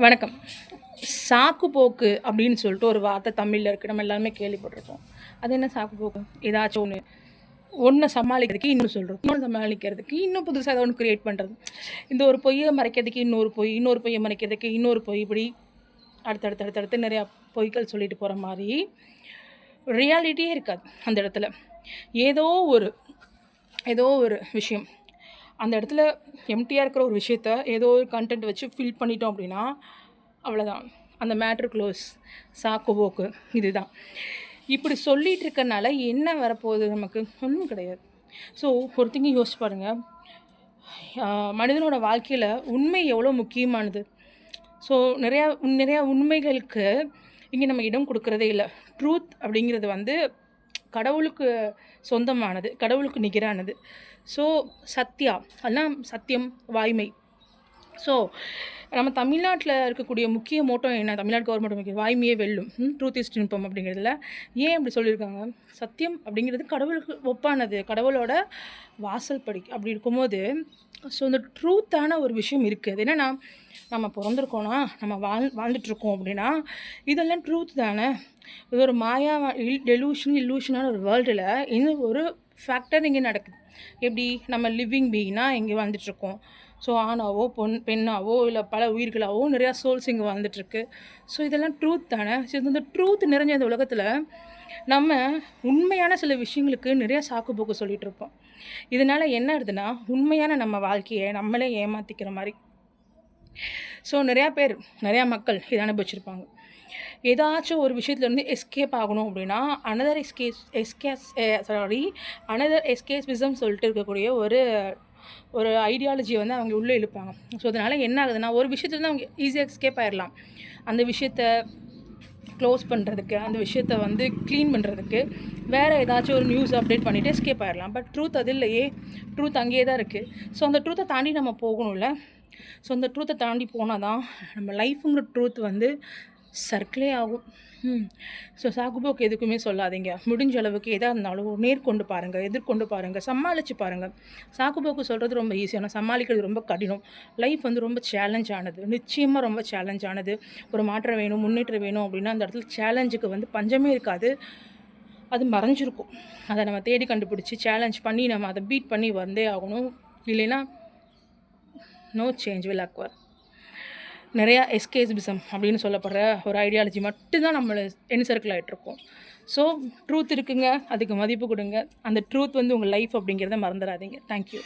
வணக்கம். சாக்கு போக்கு அப்படின்னு சொல்லிட்டு ஒரு வார்த்தை தமிழில் இருக்குது. நம்ம எல்லாருமே கேள்விப்பட்டிருக்கோம். அது என்ன சாக்கு போக்கு? ஏதாச்சும் ஒன்று சமாளிக்கிறதுக்கு இன்னும் சொல்கிறது, இன்னொன்று சமாளிக்கிறதுக்கு இன்னும் புதுசாக ஏதோ ஒன்று க்ரியேட் பண்ணுறது. இந்த ஒரு பொய்யை மறைக்கிறதுக்கு இன்னொரு பொய்யை மறைக்கிறதுக்கு இன்னொரு பொய், இப்படி அடுத்தடுத்து நிறையா பொய்கள் சொல்லிட்டு போகிற மாதிரி ரியாலிட்டியே இருக்காது அந்த இடத்துல. ஏதோ ஒரு விஷயம் அந்த இடத்துல எம்டியாக இருக்கிற ஒரு விஷயத்த ஏதோ ஒரு கண்டென்ட் வச்சு ஃபில் பண்ணிட்டோம் அப்படின்னா அவ்வளோதான், அந்த மேட்ரு க்ளோஸ். சாக்கு போக்கு இதுதான். இப்படி சொல்லிகிட்டு இருக்கனால என்ன வரப்போகுது? நமக்கு ஒன்றும் கிடையாது. ஸோ ஒருத்தங்க யோசிச்சு பாருங்கள், மனிதனோட வாழ்க்கையில் உண்மை எவ்வளோ முக்கியமானது. ஸோ நிறையா உண்மைகளுக்கு இங்கே நம்ம இடம் கொடுக்குறதே இல்லை. ட்ரூத் அப்படிங்கிறது கடவுளுக்கு சொந்தமானது, கடவுளுக்கு நிகரானது. ஸோ சத்யா, அதெல்லாம் சத்தியம், வாய்மை. ஸோ நம்ம தமிழ்நாட்டில் இருக்கக்கூடிய முக்கிய மோட்டோ என்ன? தமிழ்நாடு கவர்மெண்ட் முக்கிய வாய்மையே வெல்லும், ட்ரூத் இஸ் இன்பம் அப்படிங்கிறதுல ஏன் அப்படி சொல்லியிருக்காங்க? சத்தியம் அப்படிங்கிறது கடவுளுக்கு ஒப்பானது, கடவுளோட வாசல் படி. அப்படி இருக்கும்போது ஸோ இந்த ட்ரூத்தான ஒரு விஷயம் இருக்குது. அது என்னென்னா, நம்ம பிறந்திருக்கோன்னா, நம்ம வாழ்ந்துட்டுருக்கோம் அப்படின்னா இதெல்லாம் ட்ரூத் தானே. இது ஒரு மாயா இல்லூஷனான ஒரு வேர்ல்டில் இந்த ஒரு ஃபேக்டர் இங்கே நடக்குது. எப்படி? நம்ம லிவிங் பீயிங்னால் இங்கே வாழ்ந்துட்டுருக்கோம். ஸோ ஆணாவோ பெண்ணாவோ இல்லை பல உயிர்களாவோ நிறையா சோல்ஸ் இங்கே வாழ்ந்துட்டுருக்கு. ஸோ இதெல்லாம் ட்ரூத் தானே. ஸோ இந்த ட்ரூத் நிறைஞ்ச இந்த உலகத்தில் நம்ம உண்மையான சில விஷயங்களுக்கு நிறையா சாக்குப்போக்கு சொல்லிகிட்டு இருப்போம். இதனால் என்ன ஆகுதுன்னா, உண்மையான நம்ம வாழ்க்கையை நம்மளே ஏமாற்றிக்கிற மாதிரி. ஸோ நிறையா மக்கள் இதை அனுபவிச்சிருப்பாங்க. ஏதாச்சும் ஒரு விஷயத்துலேருந்து எஸ்கேப் ஆகணும் அப்படின்னா அனதர் எஸ்கேஸ்விசம் சொல்லிட்டு இருக்கக்கூடிய ஒரு ஐடியாலஜியை அவங்க உள்ளே இழுப்பாங்க. ஸோ அதனால் என்ன ஆகுதுன்னா, ஒரு விஷயத்துலேருந்து அவங்க ஈஸியாக எஸ்கேப் ஆகிடலாம். அந்த விஷயத்தை க்ளோஸ் பண்ணுறதுக்கு, அந்த விஷயத்தை க்ளீன் பண்ணுறதுக்கு வேறு ஏதாச்சும் ஒரு நியூஸ் அப்டேட் பண்ணிவிட்டு எஸ்கேப் ஆகிடலாம். பட் ட்ரூத் அது இல்லையே. ட்ரூத் அங்கேயே தான் இருக்குது. ஸோ அந்த ட்ரூத்தை தாண்டி நம்ம போகணும்ல. ஸோ அந்த ட்ரூத்தை தாண்டி போனால் தான் நம்ம லைஃபுங்கிற ட்ரூத் சர்க்கிளே ஆகும். ஸோ சாக்குப்போக்கு எதுக்குமே சொல்லாதீங்க. முடிஞ்ச அளவுக்கு எதாக இருந்தாலும் நேர்கொண்டு பாருங்கள், எதிர்கொண்டு பாருங்கள், சமாளித்து பாருங்கள். சாக்குப்போக்கு சொல்கிறது ரொம்ப ஈஸியான, சமாளிக்கிறது ரொம்ப கடினம். லைஃப் ரொம்ப சேலஞ்ச் ஆனது, நிச்சயமாக ரொம்ப சேலஞ்ச் ஆனது. ஒரு மாற்றம் வேணும், முன்னேற்றம் வேணும் அப்படின்னா அந்த இடத்துல சேலஞ்சுக்கு பஞ்சமே இருக்காது. அது மறைஞ்சிருக்கும். அதை நம்ம தேடி கண்டுபிடிச்சி சேலஞ்ச் பண்ணி நம்ம அதை பீட் பண்ணி வந்தே ஆகணும். இல்லைன்னா நோ சேஞ்ச் வில் அக்வர். நிறையா எஸ்கேஸ்பிசம் அப்படின்னு சொல்லப்படுற ஒரு ஐடியாலஜி மட்டும்தான் நம்மளை சர்க்கிள் ஆகிட்ருக்கோம். ஸோ ட்ரூத் இருக்குங்க, அதுக்கு மதிப்பு கொடுங்க. அந்த ட்ரூத் உங்கள் லைஃப் அப்படிங்கிறத மறந்துடாதீங்க. தேங்க்யூ.